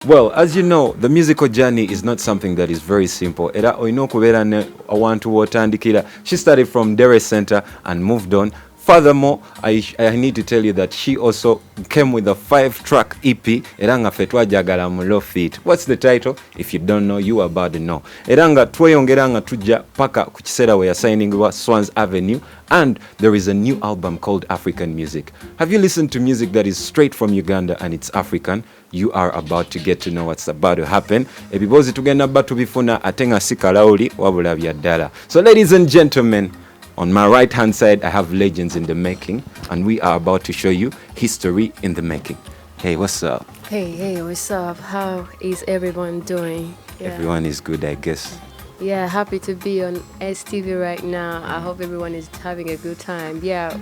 Well, as you know, the musical journey is not something that is very simple. Era oyina okubeera ne awantu w'otandikira. She started from Ndere Center and moved on. Furthermore, I need to tell you that she also came with a 5-track EP. Era nga ffe twajagala mu low feet. What's the title? If you don't know, you are about to know. Era nga tweyongera nga tujja paka ku kiseera we yasayiningibwa Swans Avenue, and there is a new album called African Music. Have you listened to music that is straight from Uganda and it's African? You are about to get to know what's about to happen. Ebibozi tugenda batu bifuna atenga sikalawuli wabula bya ddala. So ladies and gentlemen, on my right hand side I have legends in the making, and we are about to show you history in the making. Hey, what's up? Hey, what's up? How is everyone doing? Yeah. Everyone is good, I guess. Yeah, happy to be on STV right now. I hope everyone is having a good time. Yeah,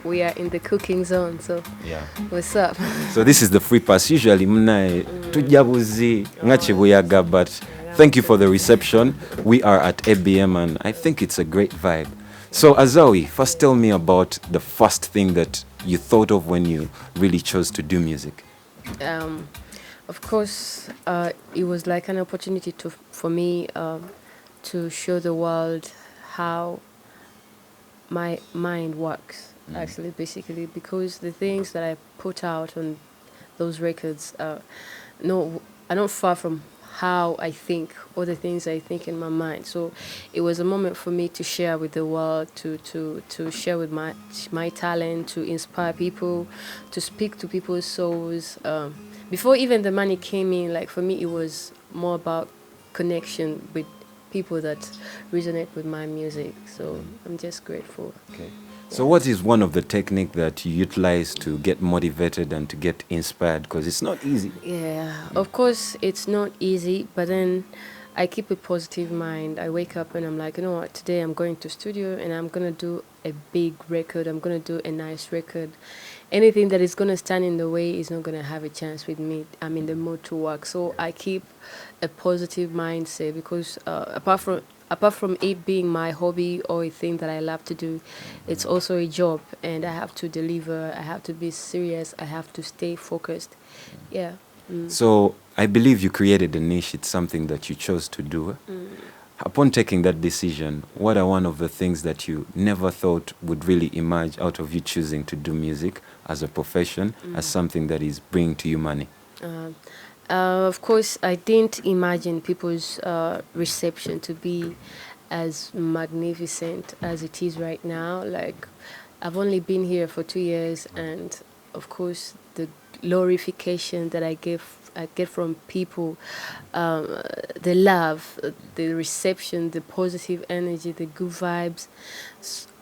we are in the cooking zone, so yeah. What's up? So this is the free pass. Usually, tujabuzi ngachibuyaga, but thank you for the reception. We are at ABM, and I think it's a great vibe. So Azawi, first tell me about the first thing that you thought of when you really chose to do music. Of course, it was like an opportunity for me to show the world how my mind works, actually, basically, because the things that I put out on those records are not far from how I think, or the things I think in my mind. So it was a moment for me to share with the world, to share with my talent, to inspire people, to speak to people's souls. Before even the money came in, like for me, it was more about connection with people that resonate with my music. So I'm just grateful. Okay. So what is one of the techniques that you utilize to get motivated and to get inspired? Because it's not easy. Yeah, of course it's not easy, but then I keep a positive mind. I wake up and I'm like, you know what, today I'm going to studio and I'm going to do a big record. I'm going to do a nice record. Anything that is going to stand in the way is not going to have a chance with me. I'm in the mood to work. So I keep a positive mindset because apart from it being my hobby or a thing that I love to do, it's also a job, and I have to deliver. I have to be serious. I have to stay focused. Yeah. So I believe you created a niche. It's something that you chose to do. Upon taking that decision, what are one of the things that you never thought would really emerge out of you choosing to do music as a profession, as something that is bringing to you money? Of course, I didn't imagine people's reception to be as magnificent as it is right now. Like, I've only been here for 2 years, and of course, the glorification that I get from people, the love, the reception, the positive energy, the good vibes.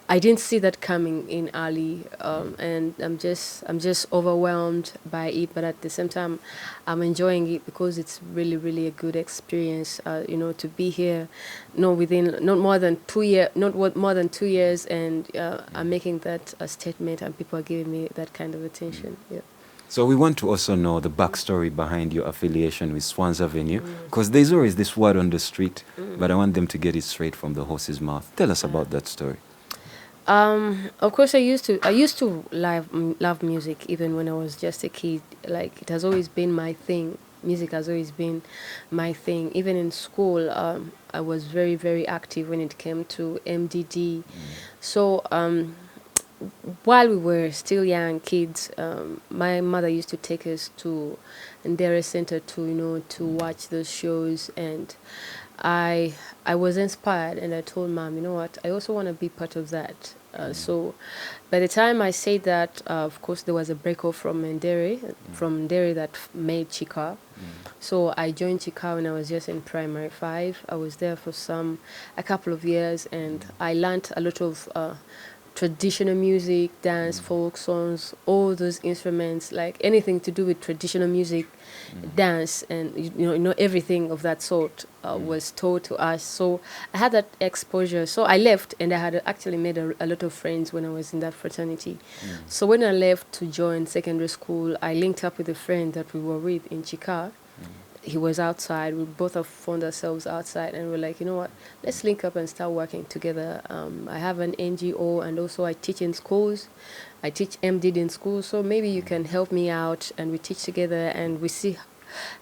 I didn't see that coming in early, and I'm just overwhelmed by it. But at the same time, I'm enjoying it because it's really, really a good experience. To be here, not more than 2 years, and I'm making that a statement, and people are giving me that kind of attention. Yeah. So we want to also know the backstory behind your affiliation with Swans Avenue, because there's always this word on the street, but I want them to get it straight from the horse's mouth. Tell us about that story. Of course, I used to love music even when I was just a kid. Like, it has always been my thing. Music has always been my thing. Even in school, I was very, very active when it came to MDD. So while we were still young kids, my mother used to take us to Ndere Center to watch those shows, and I was inspired, and I told Mom, you know what, I also want to be part of that. So by the time I said that, of course, there was a breakup from Ndere that made Chika. So I joined Chika when I was just in primary 5. I was there for a couple of years, and I learned a lot of traditional music, dance, folk songs, all those instruments, like anything to do with traditional music, dance, and everything of that sort was taught to us. So I had that exposure. So I left, and I had actually made a lot of friends when I was in that fraternity. So when I left to join secondary school, I linked up with a friend that we were with in Chika. He was outside. We both have found ourselves outside, and we're like, you know what, let's link up and start working together. I have an NGO, and also I teach in schools. I teach MDD in schools, so maybe you can help me out, and we teach together, and we see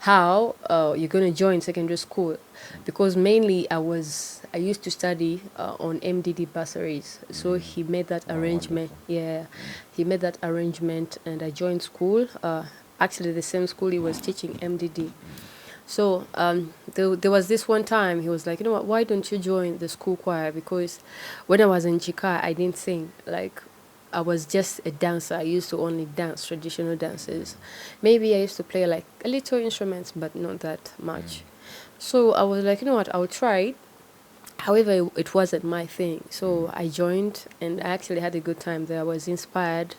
how you're going to join secondary school, because mainly I used to study on MDD bursaries. So he made that arrangement. Wonderful. Yeah, he made that arrangement, and I joined school. Actually, the same school he was teaching MDD. So there was this one time he was like, you know what, why don't you join the school choir? Because when I was in Chika, I didn't sing. Like, I was just a dancer. I used to only dance traditional dances. Maybe I used to play like a little instruments, but not that much. So I was like, you know what, I'll try it. However, it wasn't my thing. So I joined, and I actually had a good time there. I was inspired.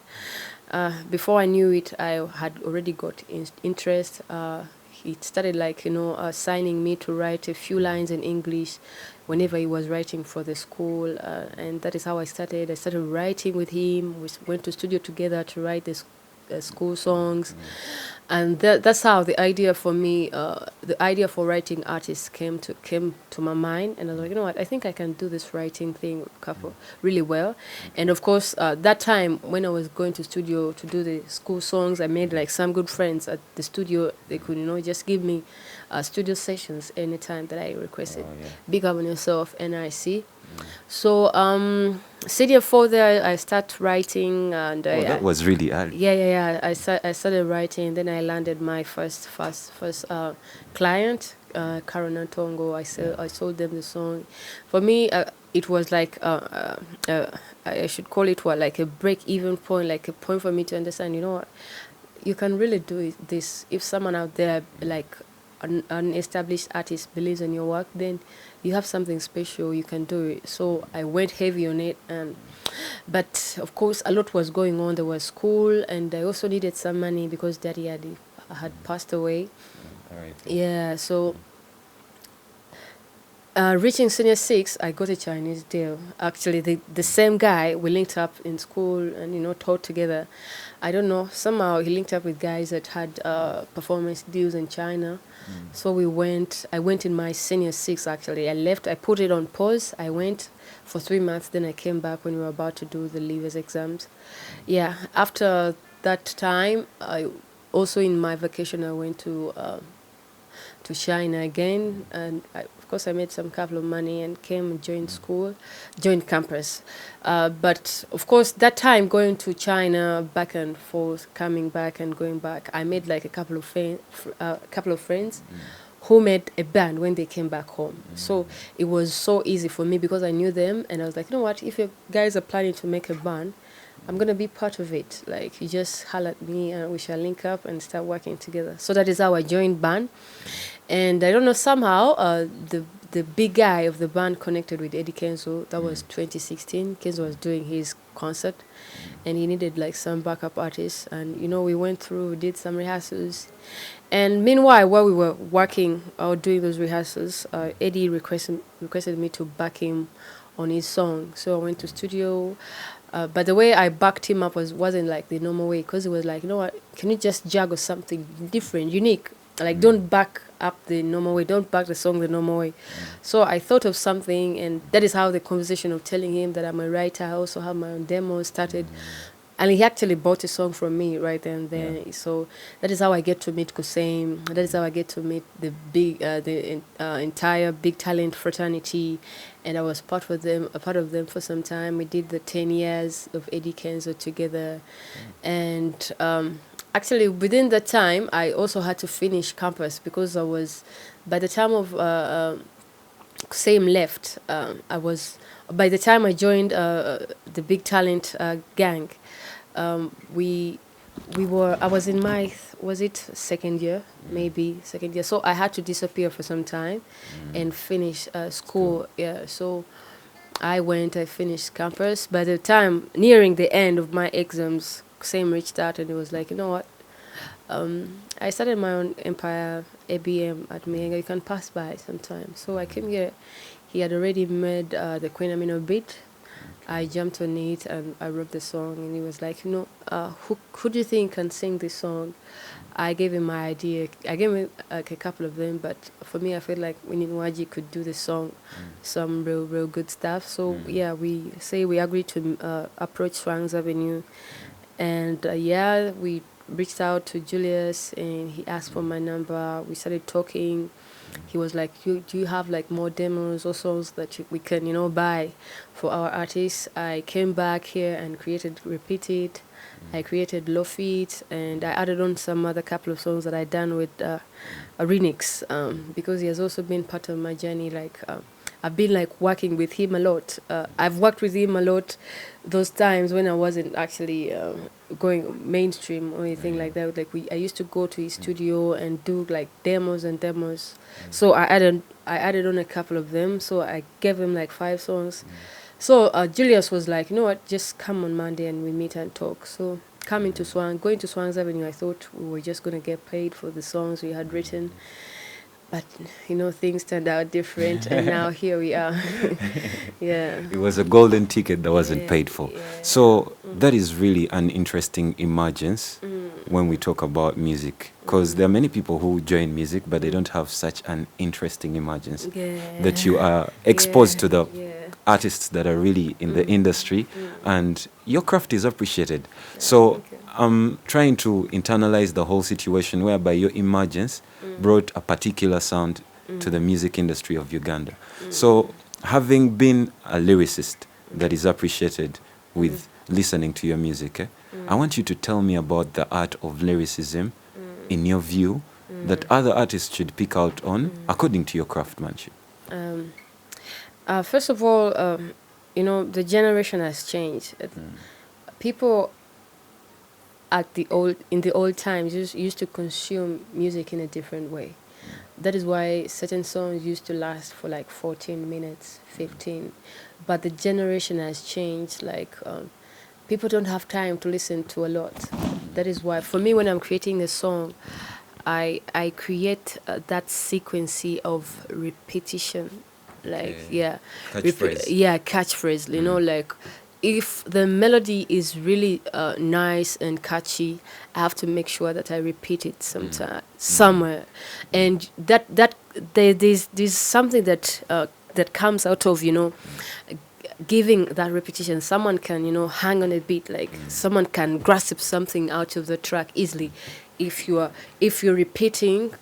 Before I knew it, I had already got interest. He started like, signing me to write a few lines in English whenever he was writing for the school. And that is how I started. I started writing with him. We went to studio together to write the school songs. And that's how the idea for me, the idea for writing artists came to my mind. And I was like, you know what, I think I can do this writing thing really well. And of course, that time when I was going to studio to do the school songs, I made like some good friends at the studio. They could, just give me studio sessions anytime that I requested. Oh, yeah. Big up on yourself, NIC. So senior 4 there, I start writing, and That was really early. yeah. I started writing. Then I landed my first client, carryon.Tongo. I sold them the song. For me, it was like I should call it like a break-even point, like a point for me to understand. You know what, you can really do this if someone out there like an established artist believes in your work, then you have something special, you can do it. So I went heavy on it, but of course a lot was going on. There was school, and I also needed some money because daddy had passed away. All right. Yeah, so reaching senior 6, I got a Chinese deal. Actually, the same guy, we linked up in school and, taught together. I don't know, somehow he linked up with guys that had performance deals in China. So I went in my senior 6, actually. I left, I put it on pause. I went for 3 months, then I came back when we were about to do the leavers exams. Yeah, after that time, also in my vacation, I went to China again, and of course I made some couple of money and came and joined campus. But of course that time going to China, back and forth, coming back and going back, I made like a couple of friends who made a band when they came back home. So it was so easy for me because I knew them, and I was like, you know what, if you guys are planning to make a band, I'm going to be part of it. Like, you just holler at me and we shall link up and start working together. So that is how I joined band. And I don't know, somehow the big guy of the band connected with Eddie Kenzo. That was 2016. Kenzo was doing his concert, and he needed like some backup artists. And we did some rehearsals. And meanwhile, while we were working or doing those rehearsals, Eddie requested me to back him on his song. So I went to studio. But the way I backed him up wasn't like the normal way, because it was like, you know what, can you just juggle something different, unique? Like, don't back up the normal way, don't back the song the normal way. So I thought of something, and that is how the conversation of telling him that I'm a writer, I also have my own demo, started. And he actually bought a song from me right then and there. Yeah. So that is how I get to meet Kusseim. That is how I get to meet the entire big talent fraternity. And I was a part of them for some time. We did the 10 years of Eddie Kenzo together. And actually, within that time, I also had to finish campus, because by the time of Kusseim left, by the time I joined the big talent gang, I was in my, was it second year? Maybe second year. So I had to disappear for some time and finish school. Yeah, so I finished campus. By the time nearing the end of my exams, Kusseim reached out and he was like, you know what? I started my own empire, ABM at Mienga. You can pass by sometime. So I came here. He had already made the Quinimino beat. I jumped on it and I wrote the song, and he was like, who do you think can sing this song? I gave him my idea. I gave him like a couple of them, but for me, I felt like Winnie could do the song, some real good stuff. So yeah, we agreed to approach Swangs Avenue, and we reached out to Julius and he asked for my number. We started talking. He was like, do you have like more demos or songs that we can, buy for our artists? I came back here and created Repeat It. I created Low Feet, and I added on some other couple of songs that I done with Rinex, because he has also been part of my journey. Like, I've been like working with him a lot. I've worked with him a lot those times when I wasn't actually going mainstream or anything like that. Like I used to go to his studio and do like demos and demos. So I added on a couple of them. So I gave him like 5 songs. So Julius was like, you know what, just come on Monday and we meet and talk. So going to Swang's Avenue, I thought we were just going to get paid for the songs we had written. But, things turned out different, and now here we are. Yeah. It was a golden ticket that wasn't paid for. Yeah. So that is really an interesting emergence when we talk about music, because there are many people who join music, but they don't have such an interesting emergence that you are exposed to the artists that are really in the industry, and your craft is appreciated. So I'm trying to internalize the whole situation whereby your emergence brought a particular sound to the music industry of Uganda. So having been a lyricist that is appreciated with listening to your music, I want you to tell me about the art of lyricism in your view that other artists should pick out on according to your craftsmanship. First of all, the generation has changed. People in the old times used to consume music in a different way. That is why certain songs used to last for like 14 minutes, 15. But the generation has changed. Like people don't have time to listen to a lot. That is why, for me, when I'm creating a song, I create that sequence of repetition. Like catchphrase. Catchphrase. Like if the melody is really nice and catchy, I have to make sure that I repeat it somewhere, and there's something that comes out of giving that repetition. Someone can hang on a beat, like someone can grasp something out of the track easily if you're repeating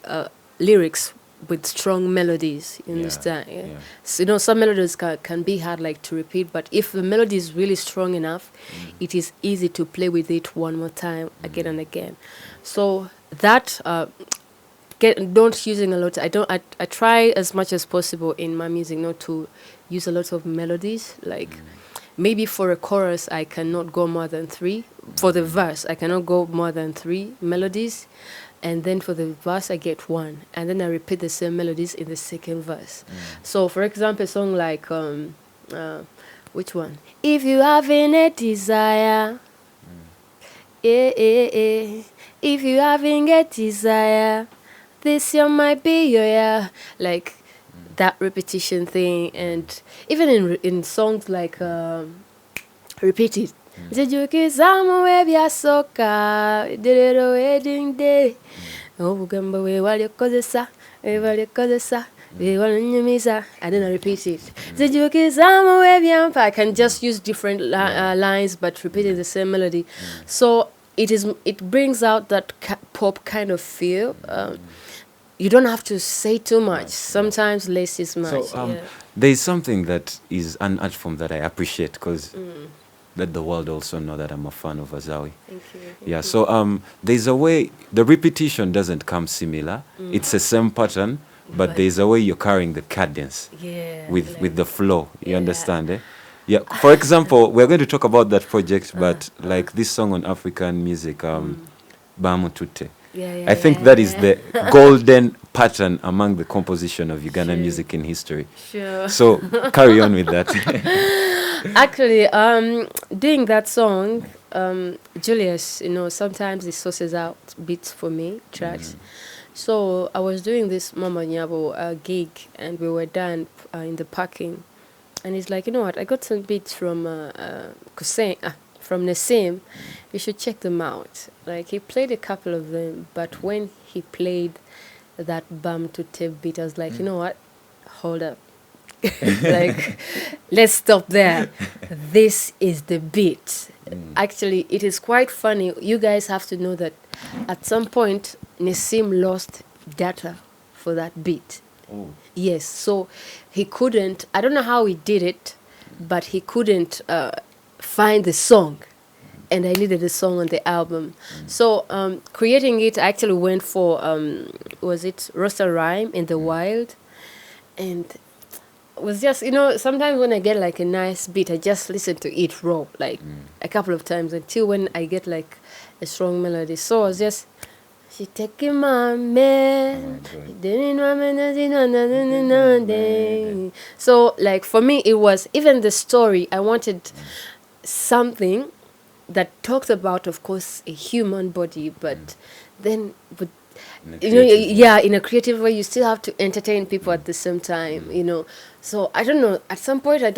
lyrics with strong melodies, you understand? Yeah. So, some melodies can be hard like to repeat, but if the melody is really strong enough, it is easy to play with it one more time, again and again. So that don't using a lot. I try as much as possible in my music not to use a lot of melodies. Like maybe for a chorus I cannot go more than 3. For the verse I cannot go more than 3 melodies. And then for the verse, I get 1. And then I repeat the same melodies in the second verse. So, for example, a song like, which one? If you having a desire, if you having a desire, this year might be your year. Like that repetition thing. And even in songs like Repeat It. Zijukizamu webya soka derero wedding day obugamba we walyokozesa we walnyumiza. I didn't repeat it. Zijukizamu webya. I can just use different lines but repeating the same melody. So it brings out that pop kind of feel. You don't have to say too much. Sometimes less is much. So there is something that is an art form that I appreciate because let the world also know that I'm a fan of Azawi. Thank you. Yeah, so there's a way, the repetition doesn't come similar. It's the same pattern, but there's a way you're carrying the cadence with the flow. You understand, eh? Yeah, for example, we're going to talk about that project, but like this song on African music, Bamu Tute. I think that is the golden pattern among the composition of Ugandan music in history. Sure. So carry on with that. Actually, doing that song, Julius, sometimes he sources out beats for me, tracks. So I was doing this Mama Nyabo gig, and we were done in the parking. And he's like, you know what, I got some beats from Kusseim, from Nassim. You should check them out. Like, he played a couple of them, but when he played that Bam to Tape beat, I was like, you know what, hold up. Like, let's stop there. This is the beat. actually, it is quite funny. You guys have to know that at some point, Nassim lost data for that beat. Oh. Yes, so he couldn't, I don't know how he did it, but he couldn't find the song. And I needed the song on the album. So creating it, I actually went for, was it Roster Rhyme in the Wild? And it was just, sometimes when I get like a nice beat, I just listen to it raw, like a couple of times until when I get like a strong melody. So I was just, she taking my man. So like for me, it was, even the story, I wanted something that talked about, of course, a human body, but then with in a creative way, you still have to entertain people at the same time, So I don't know. At some point, I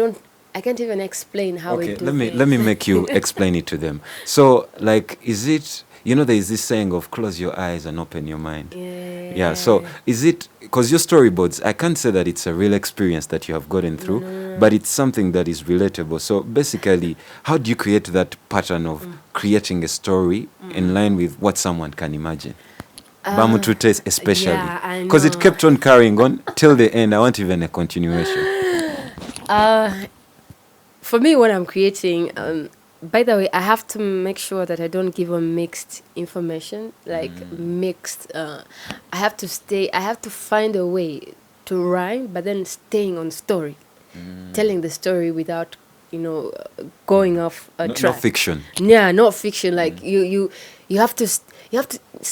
can't even explain how okay, it do let me make you explain it to them. So, like, is it, there is this saying of close your eyes and open your mind. Yeah. So is it, because your storyboards, I can't say that it's a real experience that you have gotten through, but it's something that is relatable. So basically, how do you create that pattern of creating a story in line with what someone can imagine? Bamutute especially, because it kept on carrying on till the end. I want even a continuation. For me, when I'm creating, by the way, I have to make sure that I don't give them mixed information, like mixed. I have to find a way to rhyme, but then staying on story, telling the story without, going off a track. No fiction. Yeah, not fiction. Like you have to.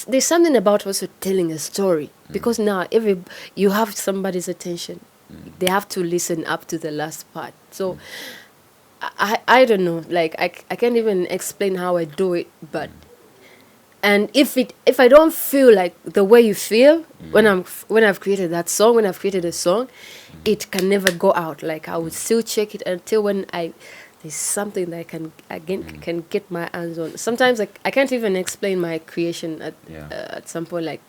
There's something about also telling a story, because now you have somebody's attention. They have to listen up to the last part. So I don't know. Like I can't even explain how I do it, but and if I don't feel like the way you feel when I've created that song, when I've created a song, it can never go out. Like I would still check it until when there's something that I can get my hands on. Sometimes I can't even explain my creation at some point. Like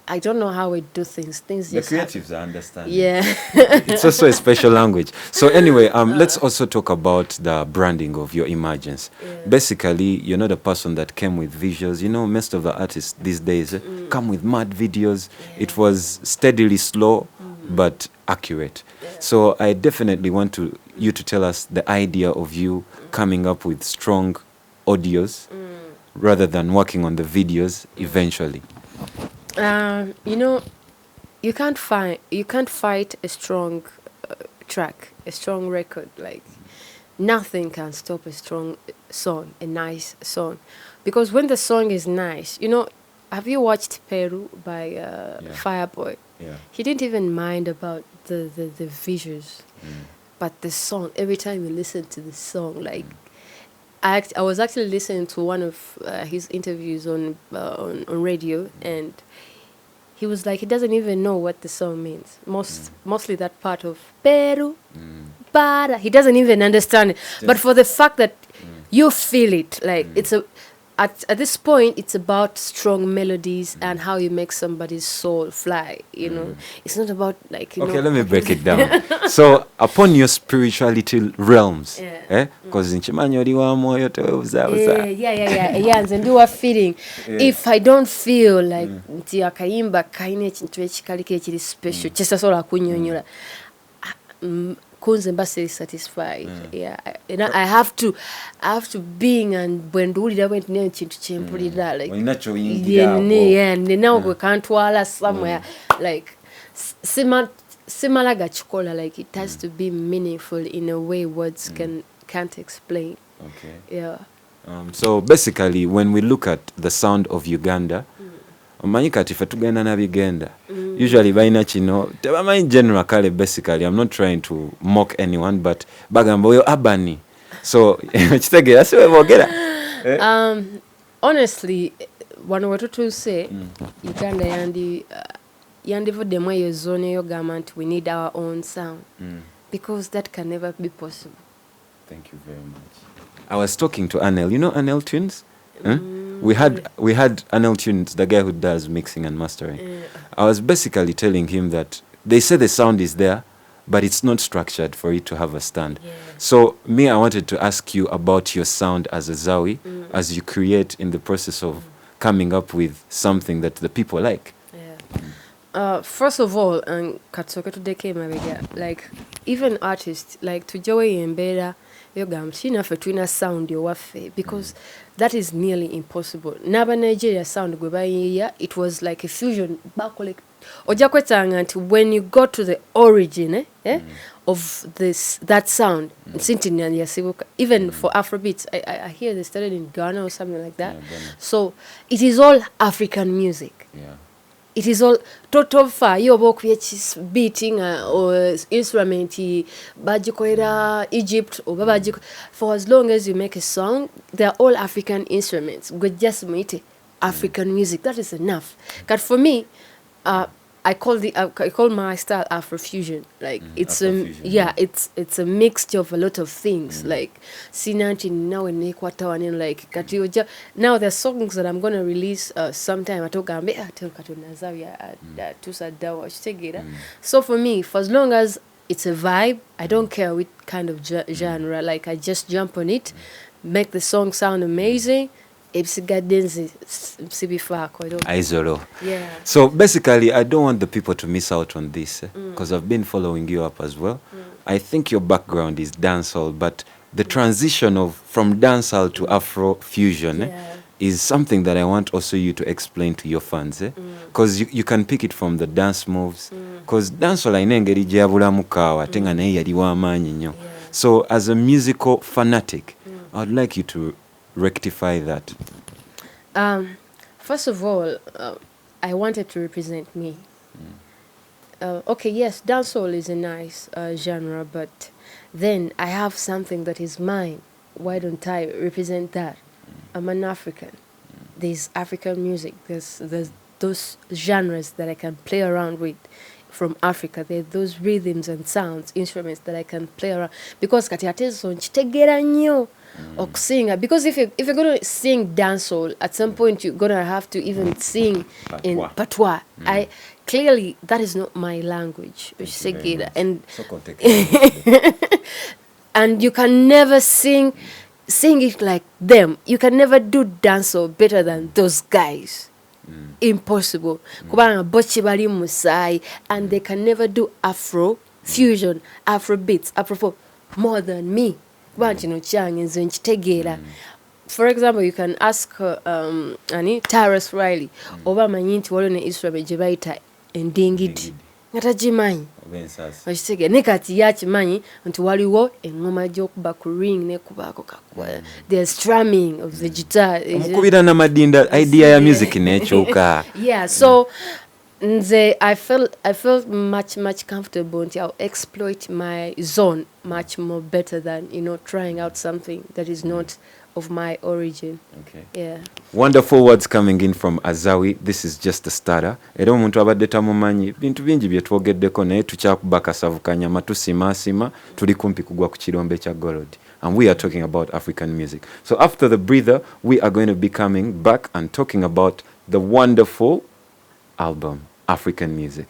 I don't know how we do things. Things the just creatives are understanding. Yeah. It's also a special language. So anyway, let's also talk about the branding of your images. Basically, you're not a person that came with visuals. Most of the artists these days come with mad videos. It was steadily slow but accurate. So I definitely want you to tell us the idea of you coming up with strong audios rather than working on the videos eventually. You can't fight a strong track, a strong record. Like nothing can stop a strong song, a nice song, because when the song is nice, have you watched Peru by Fireboy? Yeah. He didn't even mind about the visuals, but the song. Every time you listen to the song, like I was actually listening to one of his interviews on radio, and he was like, he doesn't even know what the song means. Mostly that part of Peru, para. He doesn't even understand it. But for the fact that you feel it, like it's at this point, it's about strong melodies and how you make somebody's soul fly. It's not about like. Okay, let me break it down. So upon your spirituality realms, because in Chimanyo and do a feeling. If I don't feel like nti akayimba kaine kintu ekikali kiri special, kisasobola kunnyonnyola. Kunze mba satisfied. And I have to being and when ndulira bwe nti kintu kyempulira like ninawo gwe kantwala somewhere like simala gakikola, like it has to be meaningful in a way words can't explain. Okay. So basically when we look at the sound of Uganda, omanyi kati fe tugenda na bigenda usually baina kino tebamanyi general kale. Basically I'm not trying to mock anyone, but bagamba oyo abani, so kitegeera si webogera. Honestly wano wetutuse Uganda yandivuddemu eyo zone eyogamba nti we need our own sound, because that can never be possible. Thank you very much. I was talking to Anel. You know Anel Tunes? We had Anel Tunes, the guy who does mixing and mastering. I was basically telling him that they say the sound is there, but it's not structured for it to have a stand. Yeah. So me, I wanted to ask you about your sound as a Azawi, as you create in the process of coming up with something that the people like. Yeah. First of all, and katsoke tudeke mabega, like even artists like tujowe yembera yogam china fe twina sound yo wafe, because that is nearly impossible. Naba Nigeria sound gwe bayiya, it was like a fusion bakole oja kwetanga nti when you go to the origin of that sound, even for Afrobeats, I hear they started in Ghana or something like that. So it is all African music. Yeah. It is all total far. You work with beating or instrument bajikoira Egypt or babajiko. For as long as you make a song, they are all African instruments. We just make it African music. That is enough. But for me, I call my style Afrofusion. Like it's Afrofusion, it's a mixture of a lot of things. Like sinanti now in Equatorian, like katioja. Now there's songs that I'm gonna release sometime. I told Azawi So for me, for as long as it's a vibe, I don't care what kind of genre. Like I just jump on it, make the song sound amazing. Yeah. So basically, I don't want the people to miss out on this because I've been following you up as well. I think your background is dancehall, but the transition from dancehall to Afro fusion is something that I want also you to explain to your fans, because you can pick it from the dance moves. Because dancehall ainengeri jabula mukawa tenga naye yali wa maanyi nnyo. So as a musical fanatic, I would like you to rectify that. First of all, I wanted to represent me. Okay, yes, dancehall is a nice genre, but then I have something that is mine. Why don't I represent that? I'm an African. There's African music. There's those genres that I can play around with from Africa. There are those rhythms and sounds, instruments that I can play around. Because or sing, because if you're gonna sing dancehall, at some point you're gonna have to even sing in patois. Clearly that is not my language, and and you can never sing it like them. You can never do dancehall better than those guys. Impossible. And they can never do Afro fusion, Afro beats, Afro more than me. For example, you can ask Tyrus Riley oba manyinti waliwo ne instrument gye bayita endingidi ngatagimanyi okitege ne kati yakimanyi nti waliwo engoma gy'okuba ku ring nekubaako there's strumming of the guitar omukubira n'amadinda idea ya music nekyuka. Yeah, so I felt much comfortable until I'll exploit my zone much more better than trying out something that is not of my origin. Okay. Yeah. Wonderful words coming in from Azawi. This is just a starter. Era omuntu abadde tamumanyi bintu bingi bye twogeddeko naye tukyakubaka savukanya tusimaasima tuli kumpi kugwa ku kirombe kya gold. And we are talking about African music. So after the breather, we are going to be coming back and talking about the wonderful album, African Music.